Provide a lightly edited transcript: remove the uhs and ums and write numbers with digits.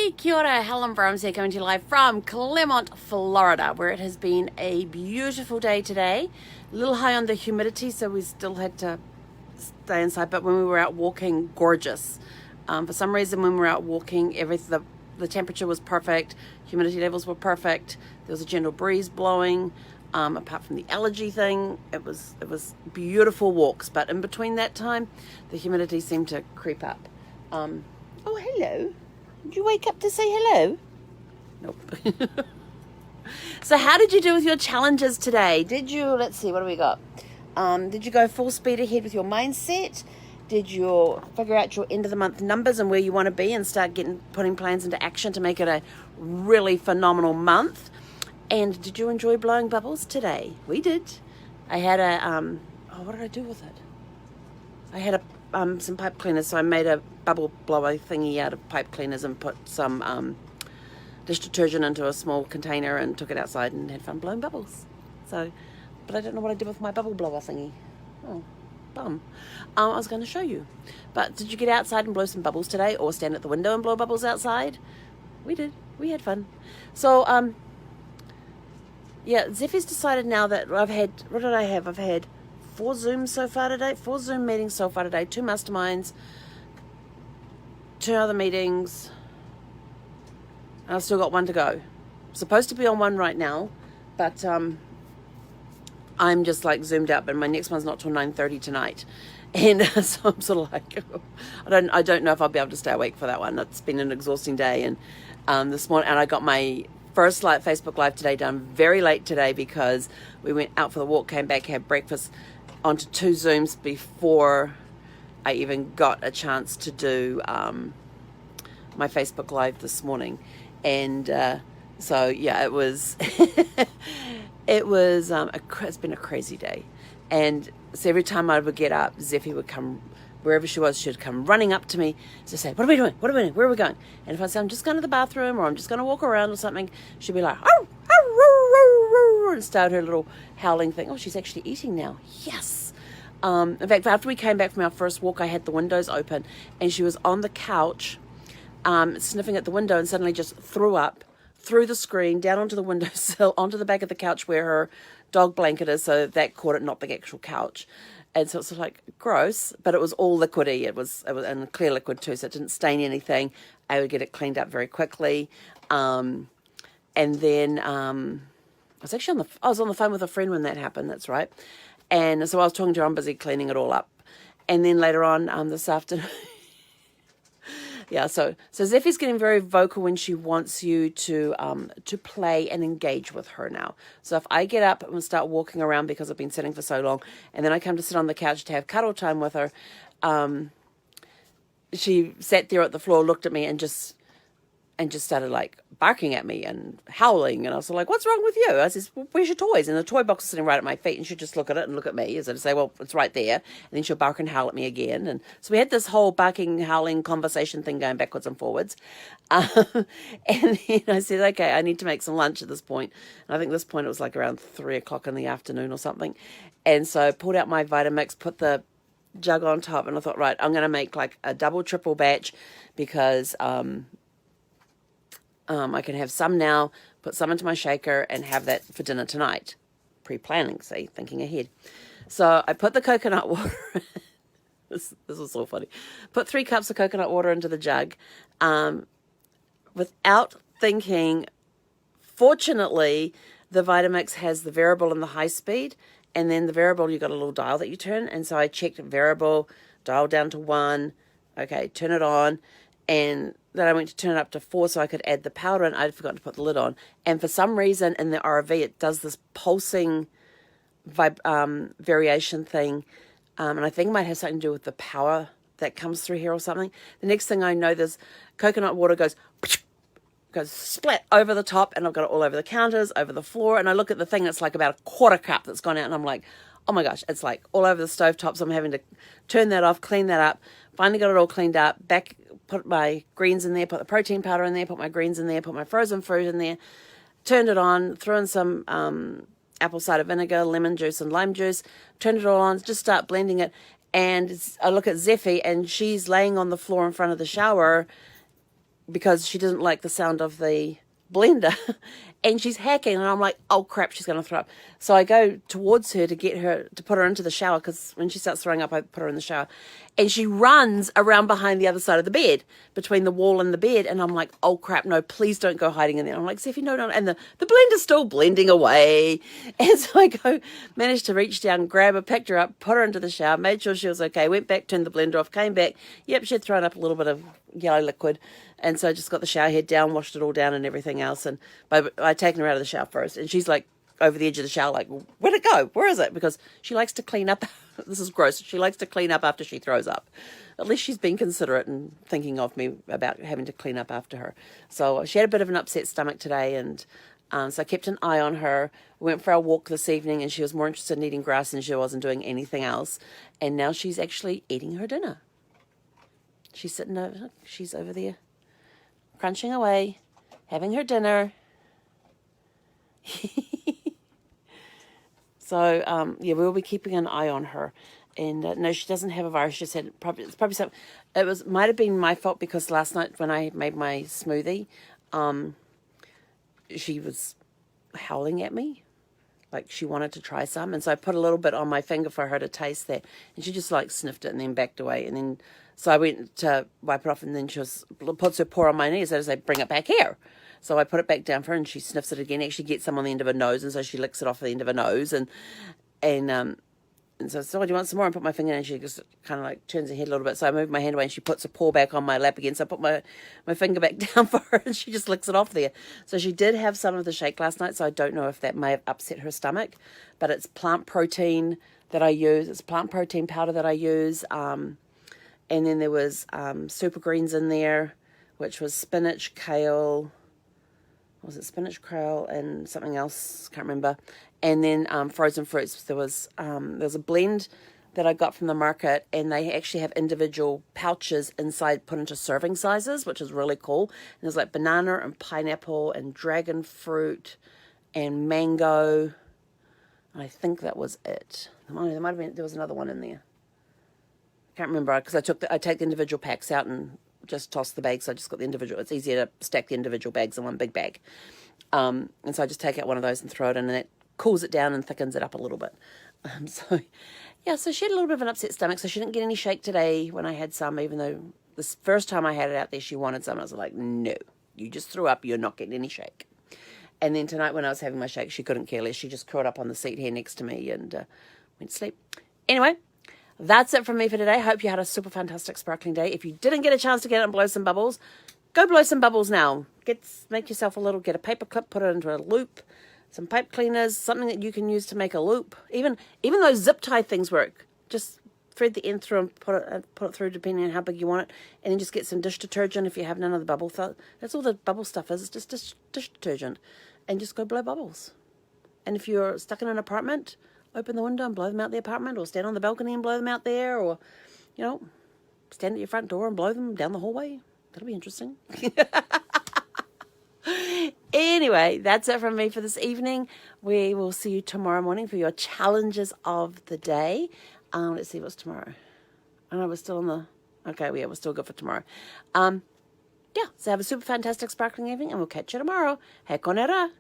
Hey, kia ora, Helen Brahms here, coming to you live from Claremont, Florida, where it has been a beautiful day today. A little high on the humidity, so we still had to stay inside, but when we were out walking, gorgeous. For some reason, when we were out walking, the temperature was perfect, humidity levels were perfect, there was a gentle breeze blowing, apart from the allergy thing. It was beautiful walks, but in between that time, the humidity seemed to creep up. Oh, hello. Did you wake up to say hello? Nope. So how did you do with your challenges today? Let's see, what do we got? Did you go full speed ahead with your mindset? Did you figure out your end of the month numbers and where you want to be and start putting plans into action to make it a really phenomenal month? And did you enjoy blowing bubbles today? We did. I had what did I do with it? I had some pipe cleaners, so I made a bubble blower thingy out of pipe cleaners and put some dish detergent into a small container and took it outside and had fun blowing bubbles. But I don't know what I did with my bubble blower thingy. Oh, bum. I was going to show you. But did you get outside and blow some bubbles today, or stand at the window and blow bubbles outside? We did. We had fun. So, Zephy's decided now that what did I have? I've had 4 Zooms so far today, 4 Zoom meetings so far today, 2 masterminds, 2 other meetings, and I've still got 1 to go. I'm supposed to be on 1 right now, but I'm just like zoomed out, but my next one's not till 9:30 tonight. And so I'm sort of like, I don't know if I'll be able to stay awake for that one. It's been an exhausting day, and this morning, and I got my first Facebook Live today done very late today because we went out for the walk, came back, had breakfast, onto 2 Zooms before I even got a chance to do my Facebook Live this morning. And so yeah, it was it's been a crazy day. And so every time I would get up, Zephy would come, wherever she was, she'd come running up to me to say, what are we doing? What are we doing? Where are we going? And if I say, I'm just going to the bathroom, or I'm just going to walk around or something, she'd be like, oh, and start her little howling thing. Oh, she's actually eating now. Yes. In fact, after we came back from our first walk, I had the windows open, and she was on the couch, sniffing at the window, and suddenly just threw up through the screen, down onto the windowsill, onto the back of the couch where her dog blanket is, so that caught it, not the actual couch. And so it's like gross, but it was all liquidy. It was and clear liquid too, so it didn't stain anything. I would get it cleaned up very quickly. And then I was on the phone with a friend when that happened. That's right. And so I was talking to her. I'm busy cleaning it all up. And then later on this afternoon, yeah. So Zephy's getting very vocal when she wants you to play and engage with her now. So if I get up and start walking around because I've been sitting for so long, and then I come to sit on the couch to have cuddle time with her, she sat there at the floor, looked at me, and just started like barking at me and howling. And I was like, what's wrong with you? I said, well, where's your toys? And the toy box is sitting right at my feet, and she'd just look at it and look at me as I'd say, well, it's right there. And then she'll bark and howl at me again. And so we had this whole barking, howling conversation thing going backwards and forwards. And then I said, okay, I need to make some lunch at this point. And I think at this point it was like around 3 o'clock in the afternoon or something. And so I pulled out my Vitamix, put the jug on top, and I thought, right, I'm going to make like a double, triple batch because I can have some now, put some into my shaker, and have that for dinner tonight. Pre-planning, see, thinking ahead. So I put the coconut water. This was so funny. Put 3 cups of coconut water into the jug, without thinking. Fortunately, the Vitamix has the variable and the high speed, and then the variable, you've got a little dial that you turn, and so I checked variable, dial down to 1, okay, turn it on, and then I went to turn it up to 4 so I could add the powder, and I'd forgotten to put the lid on. And for some reason in the RV, it does this pulsing variation thing, and I think it might have something to do with the power that comes through here or something. The next thing I know, this coconut water goes splat over the top, and I've got it all over the counters, over the floor, and I look at the thing, it's like about a 1/4 cup that's gone out, and I'm like, oh my gosh, it's like all over the stovetop, so I'm having to turn that off, clean that up. Finally got it all cleaned up, put my greens in there, put the protein powder in there, put my greens in there, put my frozen fruit in there, turned it on, threw in some apple cider vinegar, lemon juice, and lime juice, turned it all on, just start blending it. And I look at Zephy, and she's laying on the floor in front of the shower because she didn't like the sound of the blender. And she's hacking, and I'm like, oh crap, she's going to throw up. So I go towards her to get her, to put her into the shower, because when she starts throwing up, I put her in the shower. And she runs around behind the other side of the bed, between the wall and the bed. And I'm like, oh crap, no, please don't go hiding in there. I'm like, Zephy, no. And the blender's still blending away. And so I managed to reach down, grab her, picked her up, put her into the shower, made sure she was okay, went back, turned the blender off, came back. Yep, she had thrown up a little bit of yellow liquid. And so I just got the shower head down, washed it all down and everything else. And I'd taken her out of the shower first. And she's like over the edge of the shower, like, where'd it go? Where is it? Because she likes to clean up. This is gross. She likes to clean up after she throws up. At least she's been considerate and thinking of me about having to clean up after her. So she had a bit of an upset stomach today. And so I kept an eye on her. We went for our walk this evening, and she was more interested in eating grass than she wasn't doing anything else. And now she's actually eating her dinner. She's sitting over, she's over there, crunching away, having her dinner. So, yeah, we'll be keeping an eye on her. And no, she doesn't have a virus. She said it's probably something. Might have been my fault, because last night when I made my smoothie, she was howling at me, like she wanted to try some. And so I put a little bit on my finger for her to taste that, and she just like sniffed it and then backed away. And then so I went to wipe it off, and then she puts her paw on my knee. So I say, bring it back here. So I put it back down for her, and she sniffs it again. Actually gets some on the end of her nose, and so she licks it off the end of her nose. And so I said, oh, do you want some more? And put my finger in, and she just kind of like turns her head a little bit. So I move my hand away, and she puts her paw back on my lap again. So I put my finger back down for her, and she just licks it off there. So she did have some of the shake last night, so I don't know if that may have upset her stomach. But it's plant protein that I use. It's plant protein powder that I use. And then there was super greens in there, which was spinach, kale. Was it spinach, kale, and something else? Can't remember. And then frozen fruits. There was a blend that I got from the market, and they actually have individual pouches inside put into serving sizes, which is really cool. And there's like banana and pineapple and dragon fruit and mango. I think that was it. There was another one in there. Can't remember, because I take the individual packs out and just toss the bags. So I just got the individual. It's easier to stack the individual bags in one big bag. And so I just take out one of those and throw it in, and that cools it down and thickens it up a little bit. So she had a little bit of an upset stomach, so she didn't get any shake today when I had some, even though this first time I had it out there, she wanted some. I was like, no, you just threw up. You're not getting any shake. And then tonight when I was having my shake, she couldn't care less. She just curled up on the seat here next to me and went to sleep. Anyway, that's it from me for today. Hope you had a super fantastic sparkling day. If you didn't get a chance to get out and blow some bubbles, go blow some bubbles now. Make yourself get a paper clip, put it into a loop, some pipe cleaners, something that you can use to make a loop. Even those zip tie things work. Just thread the end through and put it through depending on how big you want it, and then just get some dish detergent if you have none of the bubble stuff. That's all the bubble stuff is. It's just dish detergent, and just go blow bubbles. And if you're stuck in an apartment, open the window and blow them out the apartment, or stand on the balcony and blow them out there, or stand at your front door and blow them down the hallway. That'll be interesting. Anyway, that's it from me for this evening. We will see you tomorrow morning for your challenges of the day. Let's see what's tomorrow. I know we're still on the... Okay, yeah, we're still good for tomorrow. So have a super fantastic sparkling evening, and we'll catch you tomorrow. He konera.